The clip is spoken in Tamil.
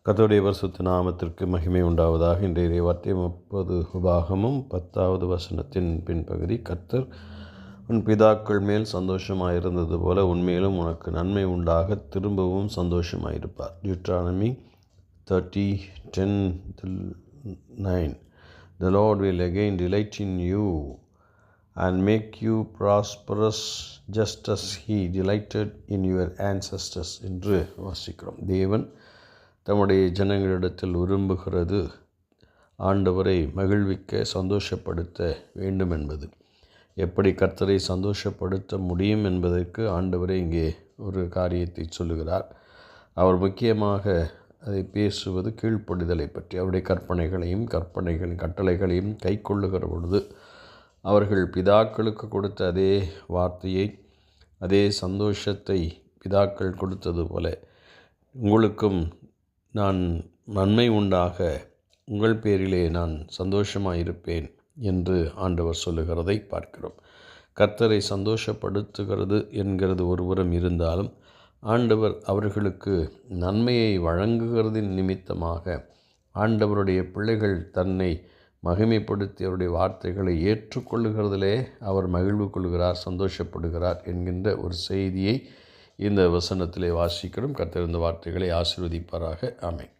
கர்த்தருடைய பரிசுத்த நாமத்திற்கு மகிமை உண்டாவதாக. இன்றைய வார்த்தை 30 உபாகமும் 10வது வசனத்தின் பின்பகுதி. கர்த்தர் உன் பிதாக்கள் மேல் சந்தோஷமாயிருந்தது போல உன்மேலும் உனக்கு நன்மை உண்டாக திரும்பவும் சந்தோஷமாயிருப்பார். Deuteronomy 30:10-9. The Lord will again delight in you and make you prosperous just as he delighted in your ancestors என்று வாசிக்கிறோம். தேவன் தம்முடைய ஜனங்களிடத்தில் விரும்புகிறது ஆண்டவரை மகிழ்விக்க சந்தோஷப்படுத்த வேண்டும் என்பது. எப்படி கர்த்தரை சந்தோஷப்படுத்த முடியும் என்பதற்கு ஆண்டவரை இங்கே ஒரு காரியத்தை சொல்லுகிறார். அவர் முக்கியமாக அதை பேசுவது கீழ்ப்படிதலை பற்றி. அவருடைய கட்டளைகளையும் கை கொள்ளுகிற பொழுது அவர்கள் பிதாக்களுக்கு கொடுத்த அதே வார்த்தையை, அதே சந்தோஷத்தை பிதாக்கள் கொடுத்தது போல உங்களுக்கும் நான் நன்மை உண்டாக உங்கள் பேரிலே நான் சந்தோஷமாயிருப்பேன் என்று ஆண்டவர் சொல்லுகிறதை பார்க்கிறோம். கர்த்தரை சந்தோஷப்படுத்துகிறது என்கிறது ஒருபுறம் இருந்தாலும், ஆண்டவர் அவர்களுக்கு நன்மையை வழங்குகிறதின் நிமித்தமாக ஆண்டவருடைய பிள்ளைகள் தன்னை மகிமைப்படுத்தி அவருடைய வார்த்தைகளை ஏற்றுக்கொள்ளுகிறதிலே அவர் மகிழ்வு கொள்கிறார், சந்தோஷப்படுகிறார் என்கின்ற ஒரு செய்தியை இந்த வசனத்திலே வாசிக்கிறோம். கர்த்தர் இந்த வார்த்தைகளை ஆசீர்வதிப்பாராக. ஆமென்.